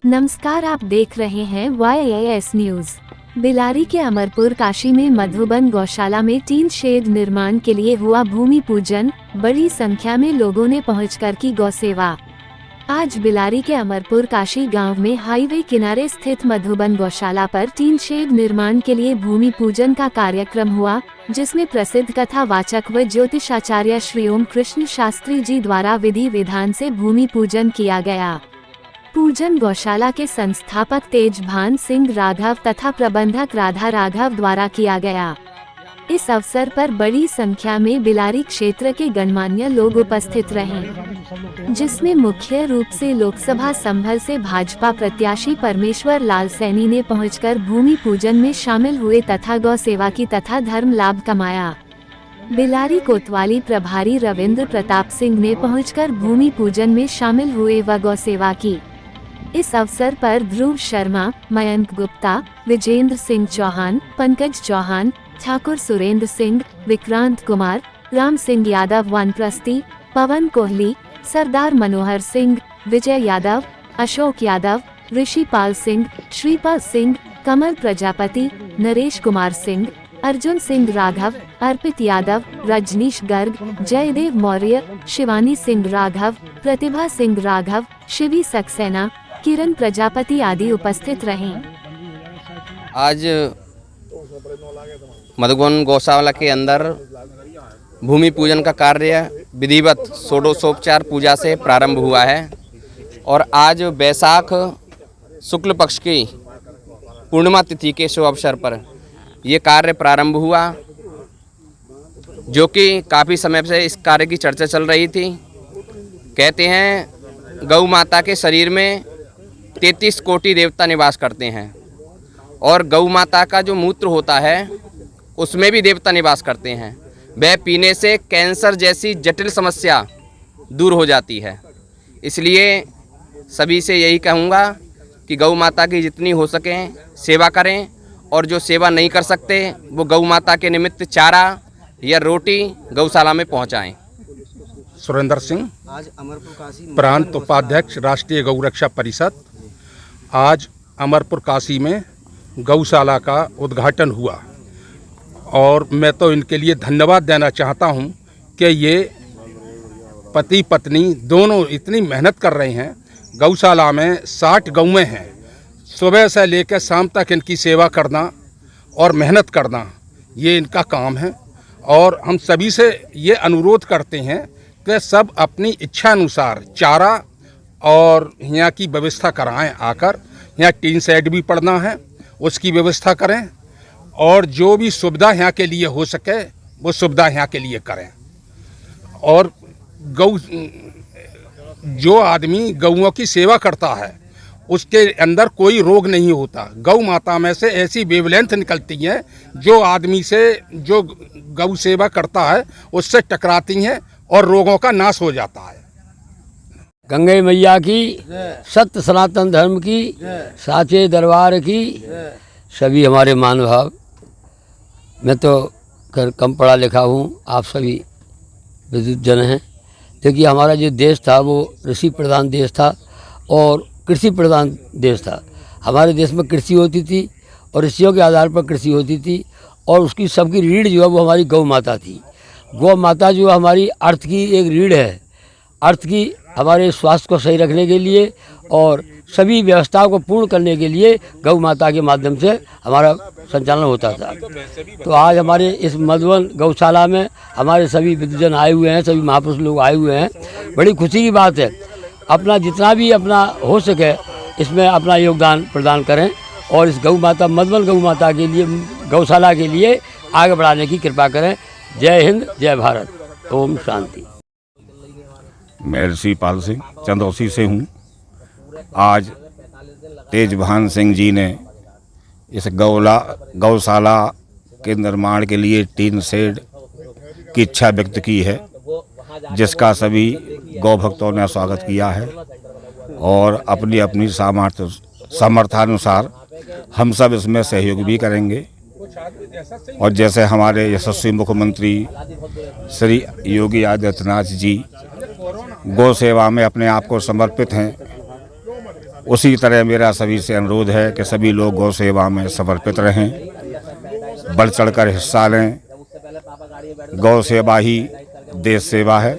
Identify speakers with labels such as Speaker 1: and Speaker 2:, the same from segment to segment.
Speaker 1: नमस्कार, आप देख रहे हैं YAS न्यूज। बिलारी के अमरपुर काशी में मधुबन गौशाला में टीन शेड निर्माण के लिए हुआ भूमि पूजन। बड़ी संख्या में लोगों ने पहुंचकर की गौ सेवा। आज बिलारी के अमरपुर काशी गांव में हाईवे किनारे स्थित मधुबन गौशाला पर टीन शेड निर्माण के लिए भूमि पूजन का कार्यक्रम हुआ, जिसमें प्रसिद्ध कथा वाचक व ज्योतिषाचार्य श्री ओम कृष्ण शास्त्री जी द्वारा विधि विधान से भूमि पूजन किया गया। पूजन गौशाला के संस्थापक तेजभान सिंह राघव तथा प्रबंधक राधा राघव द्वारा किया गया। इस अवसर पर बड़ी संख्या में बिलारी क्षेत्र के गणमान्य लोग उपस्थित रहे, जिसमें मुख्य रूप से लोकसभा संभल से भाजपा प्रत्याशी परमेश्वर लाल सैनी ने पहुंचकर भूमि पूजन में शामिल हुए तथा गौ सेवा की तथा धर्म लाभ कमाया। बिलारी कोतवाली प्रभारी रविंद्र प्रताप सिंह ने पहुंचकर भूमि पूजन में शामिल हुए व गौ सेवा की। इस अवसर पर ध्रुव शर्मा, मयंक गुप्ता, विजेंद्र सिंह चौहान, पंकज चौहान, ठाकुर सुरेंद्र सिंह, विक्रांत कुमार, राम सिंह यादव, वानप्रस्थी, पवन कोहली, सरदार मनोहर सिंह, विजय यादव, अशोक यादव, ऋषिपाल सिंह, श्रीपाल सिंह, कमल प्रजापति, नरेश कुमार सिंह, अर्जुन सिंह राघव, अर्पित यादव, रजनीश गर्ग, जयदेव मौर्य, शिवानी सिंह राघव, प्रतिभा सिंह राघव, शिवी सक्सेना, किरण प्रजापति आदि उपस्थित रहे।
Speaker 2: आज मधुबन गौशाला के अंदर भूमि पूजन का कार्य विधिवत षोडशोपचार पूजा से प्रारंभ हुआ है और आज बैसाख शुक्ल पक्ष की पूर्णिमा तिथि के शुभ अवसर पर ये कार्य प्रारंभ हुआ, जो कि काफ़ी समय से इस कार्य की चर्चा चल रही थी। कहते हैं गौ माता के शरीर में 33 कोटि देवता निवास करते हैं और गौ माता का जो मूत्र होता है उसमें भी देवता निवास करते हैं। वह पीने से कैंसर जैसी जटिल समस्या दूर हो जाती है। इसलिए सभी से यही कहूँगा कि गौ माता की जितनी हो सके सेवा करें और जो सेवा नहीं कर सकते वो गौ माता के निमित्त चारा या रोटी गौशाला में पहुँचाएँ।
Speaker 3: सुरेंद्र सिंह, प्रांत उपाध्यक्ष, राष्ट्रीय गौरक्षा परिषद। आज अमरपुर काशी में गौशाला का उद्घाटन हुआ और मैं तो इनके लिए धन्यवाद देना चाहता हूं कि ये पति पत्नी दोनों इतनी मेहनत कर रहे हैं। गौशाला में 60 गौएँ हैं। सुबह से लेकर शाम तक इनकी सेवा करना और मेहनत करना ये इनका काम है और हम सभी से ये अनुरोध करते हैं कि सब अपनी इच्छा अनुसार चारा और यहाँ की व्यवस्था कराएं। आकर यहाँ टीन शेड भी पड़ना है, उसकी व्यवस्था करें और जो भी सुविधा यहाँ के लिए हो सके वो सुविधा यहाँ के लिए करें। और जो आदमी गौओं की सेवा करता है उसके अंदर कोई रोग नहीं होता। गौ माता में से ऐसी वेवलेंथ निकलती है जो आदमी से, जो गौ सेवा करता है उससे टकराती हैं और रोगों का नाश हो जाता है।
Speaker 4: गंगे मैया की, सत्य सनातन धर्म की, साचे दरबार की, सभी हमारे महानुभाव। मैं तो कम पढ़ा लिखा हूँ, आप सभी विद्युत जन हैं। देखिए हमारा जो देश था वो ऋषि प्रधान देश था और कृषि प्रधान देश था। हमारे देश में कृषि होती थी और ऋषियों के आधार पर कृषि होती थी और उसकी सबकी रीढ़ जो है वो हमारी गौ माता थी। गौ माता जो हमारी अर्थ की एक रीढ़ है। अर्थ की हमारे स्वास्थ्य को सही रखने के लिए और सभी व्यवस्थाओं को पूर्ण करने के लिए गौ माता के माध्यम से हमारा संचालन होता था। तो आज हमारे इस मधुबन गौशाला में हमारे सभी विद्वजन आए हुए हैं, सभी महापुरुष लोग आए हुए हैं। बड़ी खुशी की बात है। अपना जितना भी अपना हो सके इसमें अपना योगदान प्रदान करें और इस गौ माता, मधुबन गौ माता के लिए, गौशाला के लिए आगे बढ़ाने की कृपा करें। जय हिंद, जय भारत, ओम शांति।
Speaker 5: मैं ऋषिपाल सिंह चंदौसी से हूँ। आज तेजभान सिंह जी ने इस गौशाला के निर्माण के लिए टीन शेड की इच्छा व्यक्त की है, जिसका सभी गौ भक्तों ने स्वागत किया है और अपनी अपनी सामर्थ्यानुसार हम सब इसमें सहयोग भी करेंगे। और जैसे हमारे यशस्वी मुख्यमंत्री श्री योगी आदित्यनाथ जी गौ सेवा में अपने आप को समर्पित हैं, उसी तरह मेरा सभी से अनुरोध है कि सभी लोग गौ सेवा में समर्पित रहें, बढ़ चढ़कर हिस्सा लें। गौ सेवा ही देश सेवा है,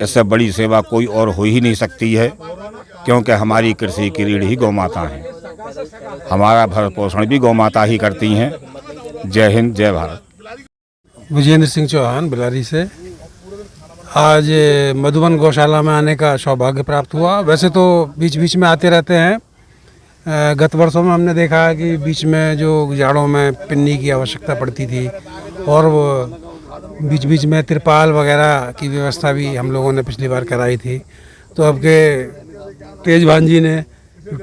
Speaker 5: इससे बड़ी सेवा कोई और हो ही नहीं सकती है, क्योंकि हमारी कृषि की रीढ़ ही गौ माता है। हमारा भरण पोषण भी गौ माता ही करती हैं। जय हिंद, जय भारत।
Speaker 6: विजेंद्र सिंह चौहान बिलारी से। आज मधुबन गौशाला में आने का सौभाग्य प्राप्त हुआ। वैसे तो बीच बीच में आते रहते हैं। गत वर्षों में हमने देखा है कि बीच में जो जाड़ों में पिन्नी की आवश्यकता पड़ती थी और वो बीच बीच में तिरपाल वगैरह की व्यवस्था भी हम लोगों ने पिछली बार कराई थी। तो अब के तेजभान जी ने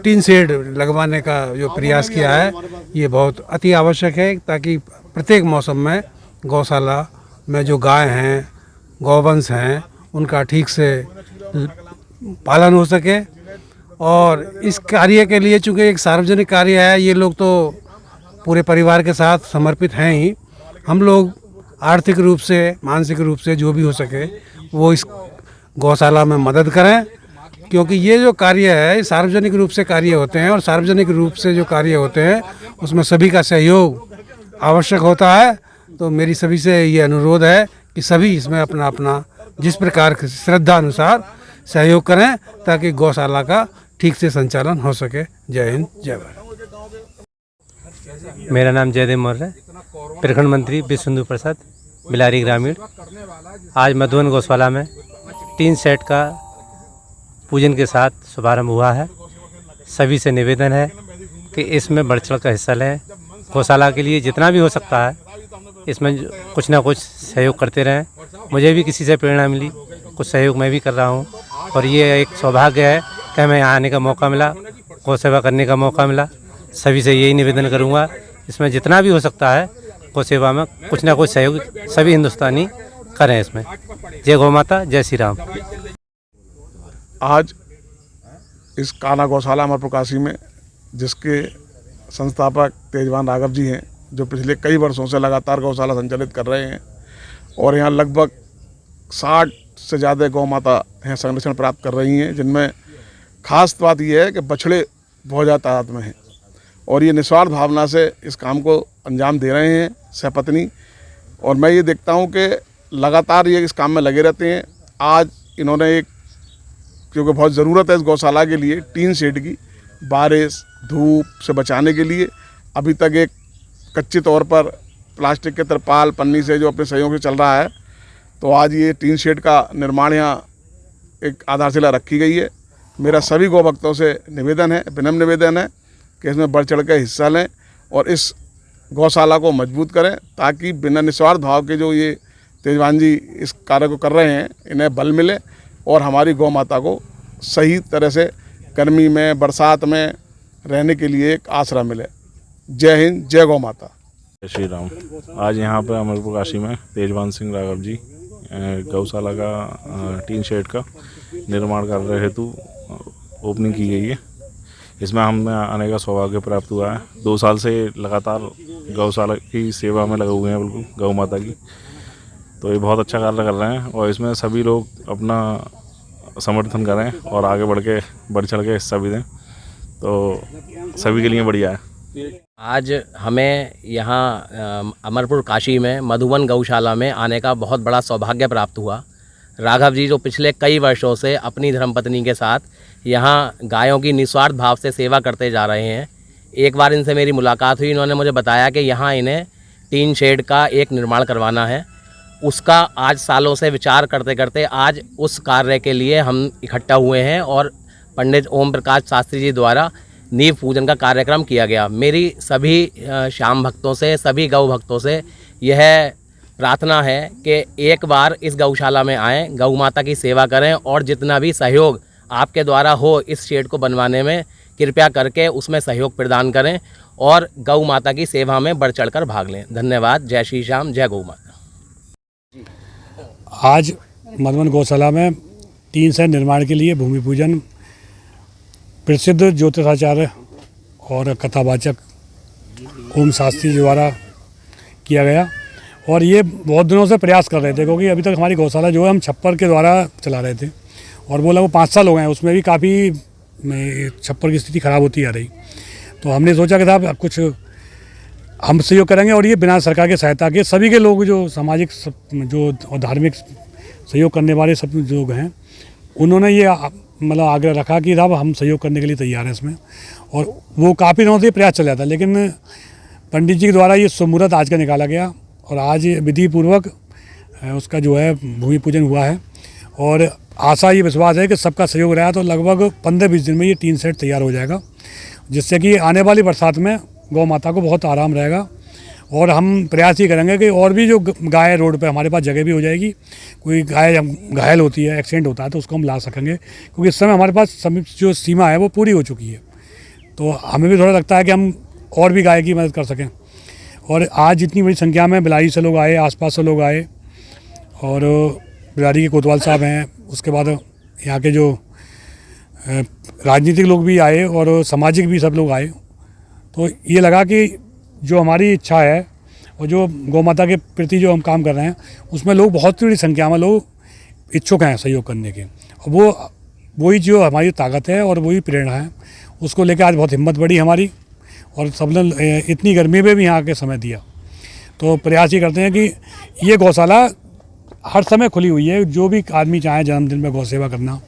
Speaker 6: टीन शेड लगवाने का जो प्रयास किया है, ये बहुत अति आवश्यक है, ताकि प्रत्येक मौसम में गौशाला में जो गाय हैं, गौवंश हैं, उनका ठीक से पालन हो सके। और इस कार्य के लिए चूँकि एक सार्वजनिक कार्य है, ये लोग तो पूरे परिवार के साथ समर्पित हैं ही। हम लोग आर्थिक रूप से, मानसिक रूप से जो भी हो सके वो इस गौशाला में मदद करें, क्योंकि ये जो कार्य है सार्वजनिक रूप से कार्य होते हैं, और सार्वजनिक रूप से जो कार्य होते हैं उसमें सभी का सहयोग आवश्यक होता है। तो मेरी सभी से ये अनुरोध है कि सभी इसमें अपना अपना जिस प्रकार की श्रद्धा अनुसार सहयोग करें, ताकि गौशाला का ठीक से संचालन हो सके। जय हिंद, जय भारत।
Speaker 7: मेरा नाम जयदेव मौर्य है, प्रखंड मंत्री विश्वेंद्र प्रसाद, बिलारी ग्रामीण। आज मधुबन गौशाला में टीन सेट का पूजन के साथ शुभारंभ हुआ है। सभी से निवेदन है कि इसमें बढ़ चढ़ कर हिस्सा लें। गौशाला के लिए जितना भी हो सकता है इसमें कुछ ना कुछ सहयोग करते रहें। मुझे भी किसी से प्रेरणा मिली, कुछ सहयोग मैं भी कर रहा हूँ, और ये एक सौभाग्य है कि हमें यहाँ आने का मौका मिला, गौ सेवा करने का मौका मिला। सभी से यही निवेदन करूँगा, इसमें जितना भी हो सकता है गौ सेवा में कुछ ना कुछ सहयोग सभी हिंदुस्तानी करें इसमें। जय गौ माता, जय श्री राम।
Speaker 8: आज इस कान्हा गौशाला अमरपुर काशी में, जिसके संस्थापक तेजभान राघव जी हैं, जो पिछले कई वर्षों से लगातार गौशाला संचालित कर रहे हैं, और यहाँ लगभग 60 से ज़्यादा गौ माता हैं संरक्षण प्राप्त कर रही हैं, जिनमें खास बात यह है कि बछड़े बहुत ज़्यादा तादाद में हैं, और ये निस्वार्थ भावना से इस काम को अंजाम दे रहे हैं सहपत्नी। और मैं ये देखता हूँ कि लगातार ये इस काम में लगे रहते हैं। आज इन्होंने एक, क्योंकि बहुत ज़रूरत है इस गौशाला के लिए टीन शेड की, बारिश धूप से बचाने के लिए अभी तक एक कच्चे तौर पर प्लास्टिक के तिरपाल पन्नी से जो अपने सहयोग से चल रहा है, तो आज ये टीन शेड का निर्माण यहाँ एक आधारशिला रखी गई है। मेरा सभी गौ भक्तों से निवेदन है, विनम्र निवेदन है कि इसमें बढ़ चढ़ कर हिस्सा लें और इस गौशाला को मजबूत करें, ताकि बिना निस्वार्थ भाव के जो ये तेजभान जी इस कार्य को कर रहे हैं, इन्हें बल मिले और हमारी गौ माता को सही तरह से गर्मी में, बरसात में रहने के लिए एक आसरा मिले। जय हिंद, जय गौ माता।
Speaker 9: जय श्री राम। आज यहाँ पर अमरपुर काशी में तेजभान सिंह राघव जी गौशाला का टीन शेड का निर्माण कार्य हेतु ओपनिंग की गई है। इसमें हमें आने का सौभाग्य प्राप्त हुआ है। 2 साल से लगातार गौशाला की सेवा में लगे हुए हैं, बिल्कुल गौ माता की। तो ये बहुत अच्छा कार्य कर रहे हैं, और इसमें सभी लोग अपना समर्थन करें और आगे बढ़ चढ़ के हिस्सा भी दें, तो सभी के लिए बढ़िया है।
Speaker 10: आज हमें यहाँ अमरपुर काशी में मधुबन गौशाला में आने का बहुत बड़ा सौभाग्य प्राप्त हुआ। राघव जी जो पिछले कई वर्षों से अपनी धर्मपत्नी के साथ यहाँ गायों की निस्वार्थ भाव से सेवा करते जा रहे हैं। एक बार इनसे मेरी मुलाकात हुई, इन्होंने मुझे बताया कि यहाँ इन्हें टीन शेड का एक निर्माण करवाना है। उसका आज सालों से विचार करते करते आज उस कार्य के लिए हम इकट्ठा हुए हैं, और पंडित ओम प्रकाश शास्त्री जी द्वारा नींव पूजन का कार्यक्रम किया गया। मेरी सभी श्याम भक्तों से, सभी गौ भक्तों से यह प्रार्थना है कि एक बार इस गौशाला में आएँ, गौ माता की सेवा करें, और जितना भी सहयोग आपके द्वारा हो इस शेड को बनवाने में, कृपया करके उसमें सहयोग प्रदान करें और गौ माता की सेवा में बढ़ चढ़कर भाग लें। धन्यवाद। जय श्री श्याम, जय गौ माता।
Speaker 11: आज मधुबन गौशाला में टीन शेड निर्माण के लिए भूमि पूजन प्रसिद्ध ज्योतिषाचार्य और कथावाचक ओम शास्त्री द्वारा किया गया, और ये बहुत दिनों से प्रयास कर रहे थे, क्योंकि अभी तक हमारी गौशाला जो है हम छप्पर के द्वारा चला रहे थे, और बोला वो 5 साल हो गए हैं। उसमें भी काफ़ी में छप्पर की स्थिति खराब होती आ रही। तो हमने सोचा कि साहब कुछ हम सहयोग करेंगे और ये बिना सरकार की सहायता के सभी के लोग जो सामाजिक जो और धार्मिक सहयोग करने वाले सब लोग हैं उन्होंने ये मतलब आग्रह रखा कि साहब हम सहयोग करने के लिए तैयार हैं इसमें। और वो काफ़ी दिनों से प्रयास चल रहा था, लेकिन पंडित जी के द्वारा ये शुभ मुहूर्त आज का निकाला गया और आज विधि पूर्वक उसका जो है भूमि पूजन हुआ है। और आशा ये विश्वास है कि सबका सहयोग रहा तो लगभग 15-20 दिन में ये 3 सेट तैयार हो जाएगा, जिससे कि आने वाली बरसात में गौ माता को बहुत आराम रहेगा। और हम प्रयास ये करेंगे कि और भी जो गाय रोड पे हमारे पास जगह भी हो जाएगी, कोई गाय घायल होती है, एक्सीडेंट होता है तो उसको हम ला सकेंगे, क्योंकि इस समय हमारे पास जो सीमा है वो पूरी हो चुकी है। तो हमें भी थोड़ा लगता है कि हम और भी गाय की मदद कर सकें। और आज जितनी बड़ी संख्या में बिलारी से लोग आए, आसपास से लोग आए और बिलारी के कोतवाल साहब हैं, उसके बाद यहाँ के जो राजनीतिक लोग भी आए और सामाजिक भी सब लोग आए। तो ये लगा कि जो हमारी इच्छा है और जो गौ माता के प्रति जो हम काम कर रहे हैं उसमें लोग बहुत बड़ी संख्या में लोग इच्छुक हैं सहयोग करने के। और वही जो हमारी ताकत है और वही प्रेरणा है, उसको लेकर आज बहुत हिम्मत बढ़ी हमारी। और सबने इतनी गर्मी में भी यहाँ के समय दिया। तो प्रयास ये करते हैं कि ये गौशाला हर समय खुली हुई है, जो भी आदमी चाहे जन्मदिन में गौ सेवा करना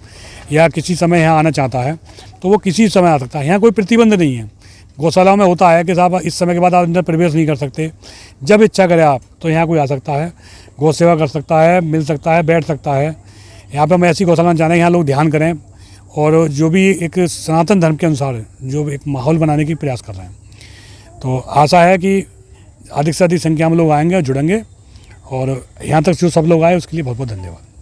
Speaker 11: या किसी समय यहाँ आना चाहता है तो वो किसी समय आ सकता है। यहाँ कोई प्रतिबंध नहीं है। गौशाला में होता है कि साहब इस समय के बाद आप अंदर प्रवेश नहीं कर सकते, जब इच्छा करे आप तो यहाँ कोई आ सकता है, गौ सेवा कर सकता है, मिल सकता है, बैठ सकता है। यहाँ पे हम ऐसी गौशाला चाह रहे हैं यहाँ लोग ध्यान करें और जो भी एक सनातन धर्म के अनुसार जो एक माहौल बनाने की प्रयास कर रहे हैं। तो आशा है कि अधिक से अधिक संख्या में लोग आएंगे और जुड़ेंगे। और यहाँ तक जो सब लोग आए उसके लिए बहुत बहुत धन्यवाद।